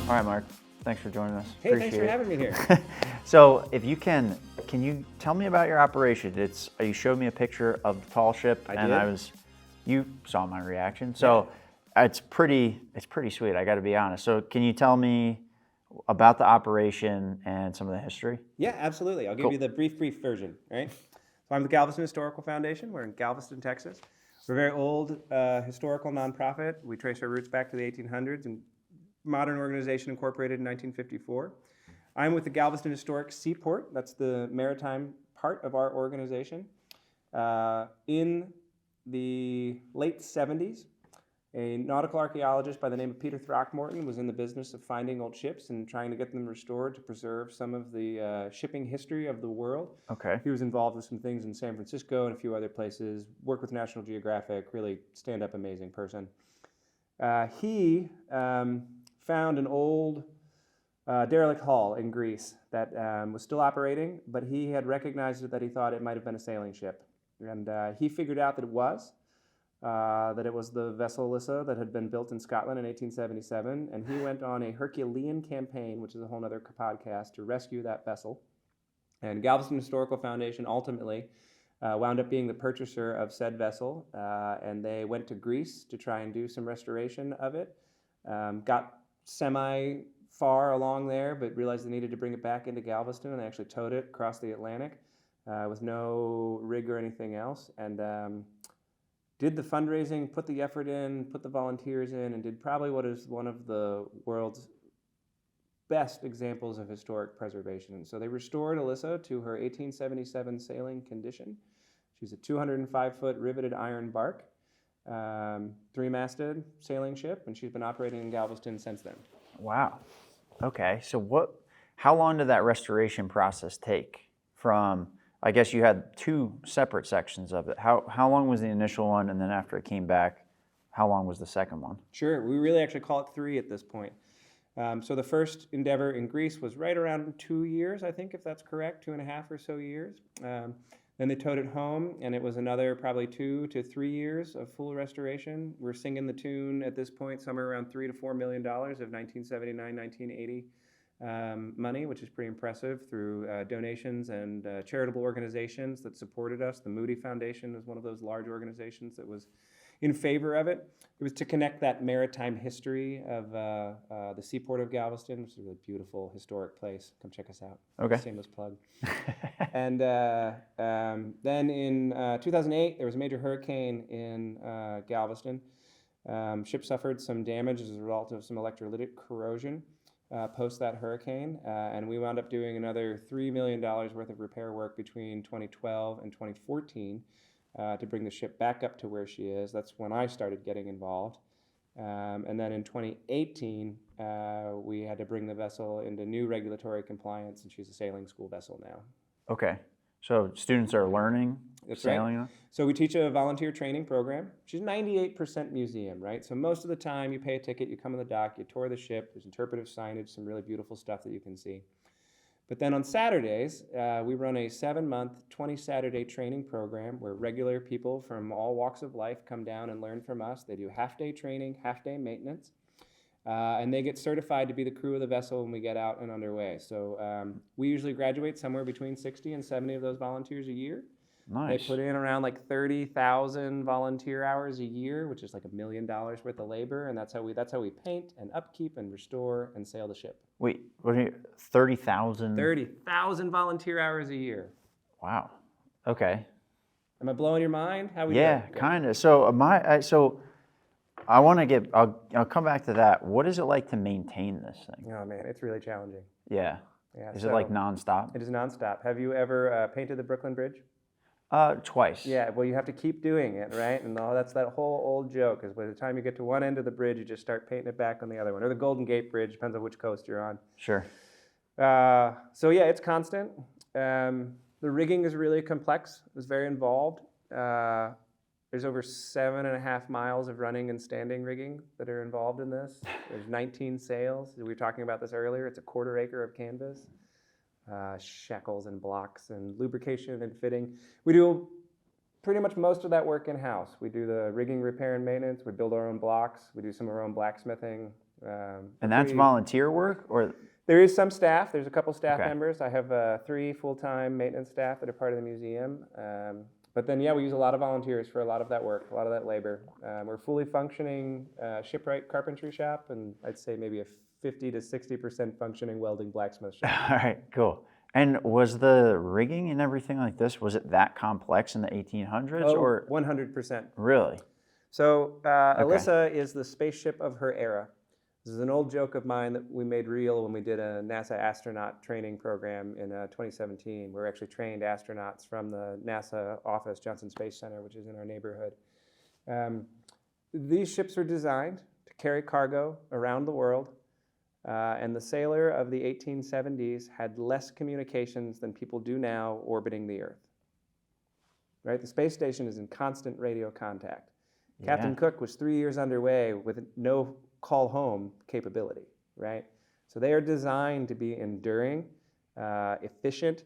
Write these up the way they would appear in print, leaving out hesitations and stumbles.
All right, Mark. Thanks for joining us. Hey, Appreciate thanks for it. having me here. So, if you can you tell me about your operation? You showed me a picture of the tall ship, you saw my reaction. So, it's pretty sweet. I got to be honest. So, can you tell me about the operation and some of the history? Yeah, absolutely. I'll give you the brief version, right? So I'm the Galveston Historical Foundation. We're in Galveston, Texas. We're a very old historical nonprofit. We trace our roots back to the 1800s and modern organization incorporated in 1954. I'm with the Galveston Historic Seaport. That's the maritime part of our organization. In the late 70s, a nautical archaeologist by the name of Peter Throckmorton was in the business of finding old ships and trying to get them restored to preserve some of the shipping history of the world. Okay. He was involved with some things in San Francisco and a few other places, worked with National Geographic, really stand-up amazing person. He found an old derelict hull in Greece that was still operating, but he had recognized it that he thought it might have been a sailing ship. And he figured out that it was the vessel Elissa that had been built in Scotland in 1877, and he went on a Herculean campaign, which is a whole other podcast, to rescue that vessel. And Galveston Historical Foundation ultimately wound up being the purchaser of said vessel, and they went to Greece to try and do some restoration of it. Got semi-far along there, but realized they needed to bring it back into Galveston, and they actually towed it across the Atlantic with no rig or anything else, and did the fundraising, put the effort in, put the volunteers in, and did probably what is one of the world's best examples of historic preservation. So they restored Elissa to her 1877 sailing condition. She's a 205-foot riveted iron bark, three-masted sailing ship, and she's been operating in Galveston since then. Wow. Okay. So how long did that restoration process take from, I guess you had two separate sections of it. How long was the initial one, and then after it came back, how long was the second one? Sure. We really actually call it three at this point. So the first endeavor in Greece was right around 2 years, I think, if that's correct, 2.5 or so years. Then they towed it home, and it was another probably 2 to 3 years of full restoration. We're singing the tune at this point somewhere around $3 to $4 million of 1979, 1980 money, which is pretty impressive, through donations and charitable organizations that supported us. The Moody Foundation was one of those large organizations that was in favor of it. It was to connect that maritime history of the Seaport of Galveston, which is a really beautiful historic place. Come check us out. Okay. Shameless plug. And then in 2008, there was a major hurricane in Galveston. Ship suffered some damage as a result of some electrolytic corrosion post that hurricane, and we wound up doing another $3 million worth of repair work between 2012 and 2014 to bring the ship back up to where she is. That's when I started getting involved. And then in 2018, we had to bring the vessel into new regulatory compliance, and she's a sailing school vessel now. Okay. So students are learning sailing? Right. So we teach a volunteer training program. She's 98% museum, right? So most of the time you pay a ticket, you come on the dock, you tour the ship, there's interpretive signage, some really beautiful stuff that you can see. But then on Saturdays, we run a 7-month, 20-Saturday training program where regular people from all walks of life come down and learn from us. They do half-day training, half-day maintenance, and they get certified to be the crew of the vessel when we get out and underway. So we usually graduate somewhere between 60 and 70 of those volunteers a year. Nice. They put in around like 30,000 volunteer hours a year, which is like $1 million worth of labor, and that's how we paint and upkeep and restore and sail the ship. Wait, what are you, 30,000? 30,000 volunteer hours a year. Wow. Okay. Am I blowing your mind? How we Yeah, doing? kind of. So I want to get. I'll come back to that. What is it like to maintain this thing? Oh man, it's really challenging. Yeah. Yeah. Is it like nonstop? It is nonstop. Have you ever painted the Brooklyn Bridge? Twice. Yeah, well, you have to keep doing it, right? And that's that whole old joke, is by the time you get to one end of the bridge, you just start painting it back on the other one. Or the Golden Gate Bridge, depends on which coast you're on. Sure. So yeah, it's constant. The rigging is really complex. It's very involved. There's over 7.5 miles of running and standing rigging that are involved in this. There's 19 sails. We were talking about this earlier. It's a 1/4 acre of canvas. Shackles and blocks and lubrication and fitting. We do pretty much most of that work in-house. We do the rigging repair and maintenance. We build our own blocks. We do some of our own blacksmithing. And that's volunteer work, or? There is some staff. There's a couple staff members. I have 3 full-time maintenance staff that are part of the museum. But then, we use a lot of volunteers for a lot of that work, a lot of that labor. We're a fully functioning shipwright carpentry shop, and I'd say maybe a 50 to 60% functioning welding blacksmith shop. All right, cool. And was the rigging and everything like this, was it that complex in the 1800s? Or 100%. Really? So Elissa is the spaceship of her era. This is an old joke of mine that we made real when we did a NASA astronaut training program in 2017. We actually trained astronauts from the NASA office, Johnson Space Center, which is in our neighborhood. These ships were designed to carry cargo around the world, and the sailor of the 1870s had less communications than people do now orbiting the Earth. Right? The space station is in constant radio contact. Captain Cook was 3 years underway with no call home capability, right? So they are designed to be enduring, efficient,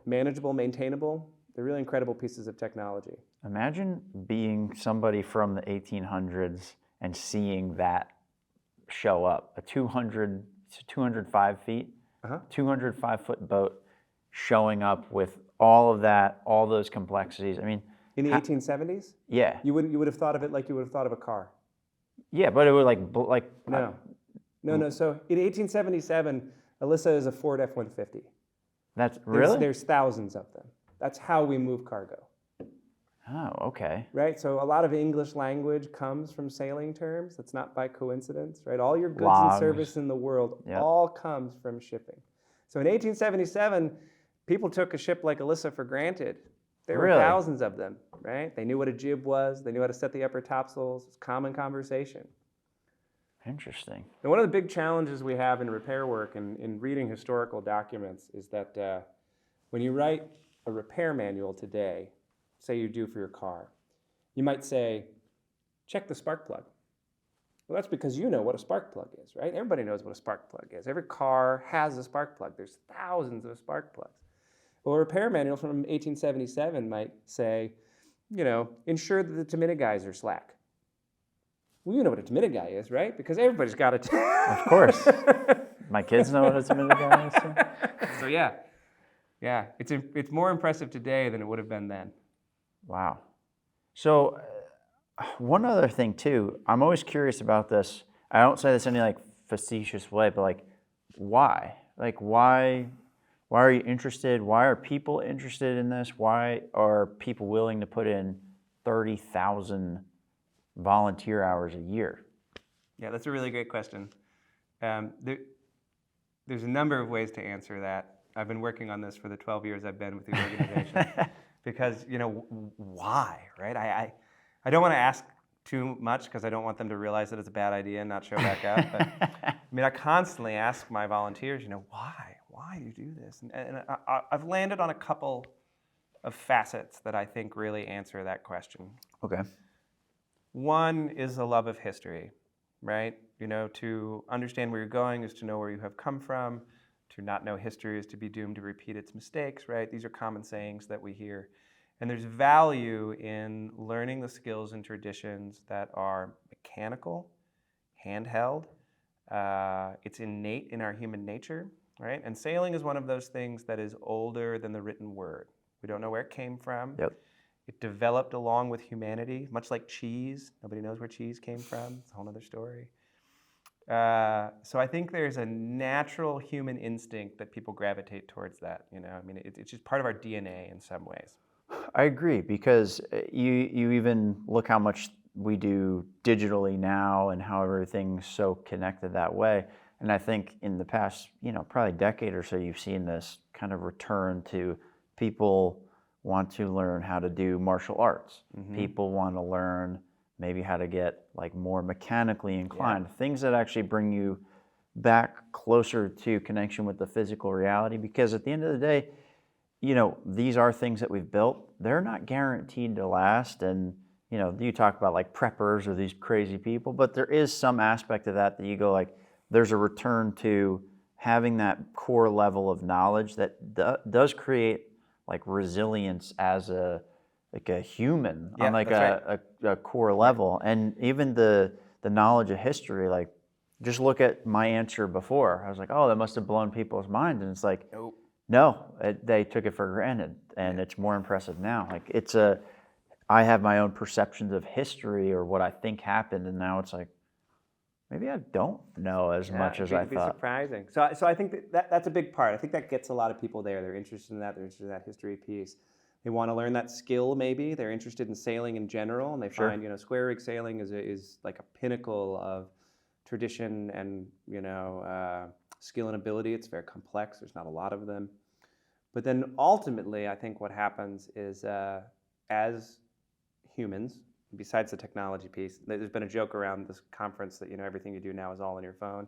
manageable, maintainable. They're really incredible pieces of technology. Imagine being somebody from the 1800s and seeing that show up, a 205 feet, 205-foot boat showing up with all of that, all those complexities. I mean, in the 1870s? Yeah. You would have thought of it like you would have thought of a car. Yeah, but it was like No. So in 1877, Elissa is a Ford F-150. That's really? There's thousands of them. That's how we move cargo. Oh, okay. Right. So a lot of English language comes from sailing terms. That's not by coincidence, right? All your goods Logs. and service in the world all comes from shipping. So in 1877, people took a ship like Elissa for granted. There were thousands of them, right? They knew what a jib was. They knew how to set the upper topsails. It's common conversation. Interesting. And one of the big challenges we have in repair work and in reading historical documents is that when you write a repair manual today, say you do for your car, you might say, check the spark plug. Well, that's because you know what a spark plug is, right? Everybody knows what a spark plug is. Every car has a spark plug. There's thousands of spark plugs. Well, a repair manual from 1877 might say, ensure that the Tamina guys are slack. Well, you know what a Tamina guy is, right? Because everybody's got it. Of course. My kids know what a Tamina guy is. So yeah, it's more impressive today than it would have been then. Wow. So one other thing too, I'm always curious about this. I don't say this in any facetious way, but why? Why are you interested? Why are people interested in this? Why are people willing to put in 30,000 volunteer hours a year? Yeah, that's a really great question. There's a number of ways to answer that. I've been working on this for the 12 years I've been with the organization. Because, why, right? I don't want to ask too much because I don't want them to realize that it's a bad idea and not show back up. But I constantly ask my volunteers, why? Why do you do this? And I've landed on a couple of facets that I think really answer that question. Okay. One is a love of history, right? To understand where you're going is to know where you have come from. To not know history is to be doomed to repeat its mistakes, right? These are common sayings that we hear. And there's value in learning the skills and traditions that are mechanical, handheld. It's innate in our human nature, right? And sailing is one of those things that is older than the written word. We don't know where it came from. Yep. It developed along with humanity, much like cheese. Nobody knows where cheese came from. It's a whole other story. So I think there's a natural human instinct that people gravitate towards that. It's just part of our DNA in some ways. I agree, because you even look how much we do digitally now and how everything's so connected that way. And I think in the past, probably decade or so, you've seen this kind of return to people want to learn how to do martial arts. Mm-hmm. People want to learn maybe how to get more mechanically inclined, things that actually bring you back closer to connection with the physical reality. Because at the end of the day, these are things that we've built. They're not guaranteed to last. And, you talk about preppers or these crazy people, but there is some aspect of that you go there's a return to having that core level of knowledge that does create resilience as a human on a core level. And even the the knowledge of history, like just look at my answer before. I was like, oh, that must have blown people's minds. And it's like, Nope. no, they took it for granted. And it's more impressive now. Like I have my own perceptions of history or what I think happened. And now it's like, maybe I don't know as much as I It'd be thought. surprising. So I think that's a big part. I think that gets a lot of people there. They're interested in that. They're interested in that history piece. They want to learn that skill. Maybe they're interested in sailing in general, and they find square rig sailing is like a pinnacle of tradition and skill and ability. It's very complex. There's not a lot of them. But then ultimately, I think what happens is as humans, besides the technology piece, there's been a joke around this conference that everything you do now is all on your phone.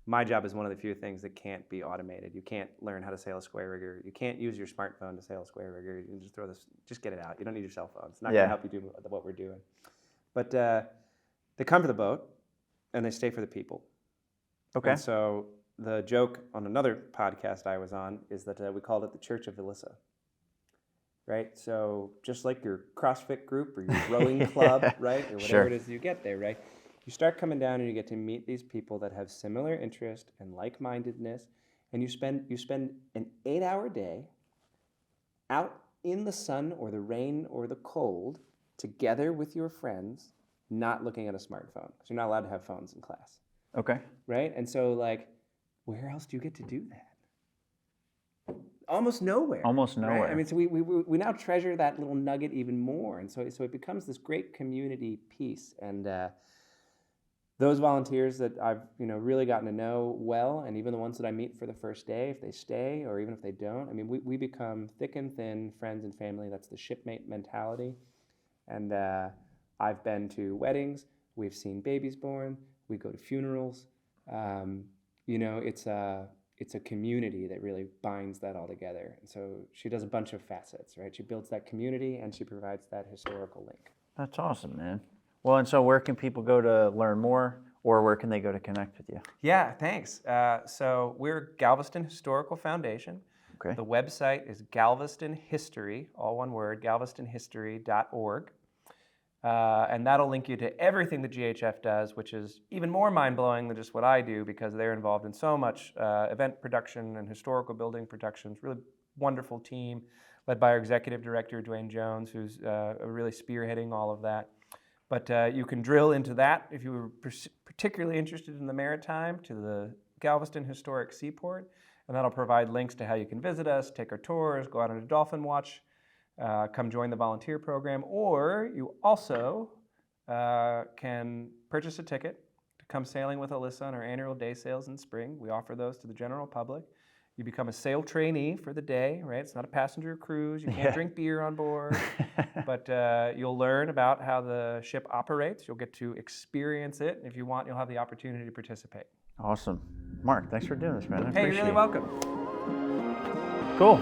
My job is one of the few things that can't be automated. You can't learn how to sail a square rigger. You can't use your smartphone to sail a square rigger. You can just get it out. You don't need your cell phone. It's not going to help you do what we're doing. But they come for the boat, and they stay for the people. Okay. And so the joke on another podcast I was on is that we called it the Church of Elissa. Right? So just like your CrossFit group or your rowing club, right? Or whatever it is you get there, right? You start coming down and you get to meet these people that have similar interest and like-mindedness, and you spend an 8-hour day out in the sun or the rain or the cold together with your friends, not looking at a smartphone. So you're not allowed to have phones in class. Okay. Right? And so where else do you get to do that? Almost nowhere. Almost nowhere. Right? I mean, so we now treasure that little nugget even more, and so it becomes this great community piece. And those volunteers that I've really gotten to know well, and even the ones that I meet for the first day, if they stay or even if they don't, I mean, we become thick and thin friends and family. That's the shipmate mentality. And I've been to weddings. We've seen babies born. We go to funerals. It's a community that really binds that all together. And so she does a bunch of facets, right? She builds that community and she provides that historical link. That's awesome, man. Well, and so where can people go to learn more, or where can they go to connect with you? Yeah, thanks. So we're Galveston Historical Foundation. Okay. The website is Galveston History, all one word, galvestonhistory.org. And that'll link you to everything the GHF does, which is even more mind-blowing than just what I do, because they're involved in so much event production and historical building productions. Really wonderful team led by our executive director, Dwayne Jones, who's really spearheading all of that. But you can drill into that if you were particularly interested in the maritime, to the Galveston Historic Seaport, and that'll provide links to how you can visit us, take our tours, go out on a dolphin watch, come join the volunteer program, or you also can purchase a ticket to come sailing with Elissa on our annual day sails in spring. We offer those to the general public. You become a sail trainee for the day, right? It's not a passenger cruise. You can't drink beer on board, but you'll learn about how the ship operates. You'll get to experience it. If you want, you'll have the opportunity to participate. Awesome. Mark, thanks for doing this, man. I Hey, you're really welcome. Cool.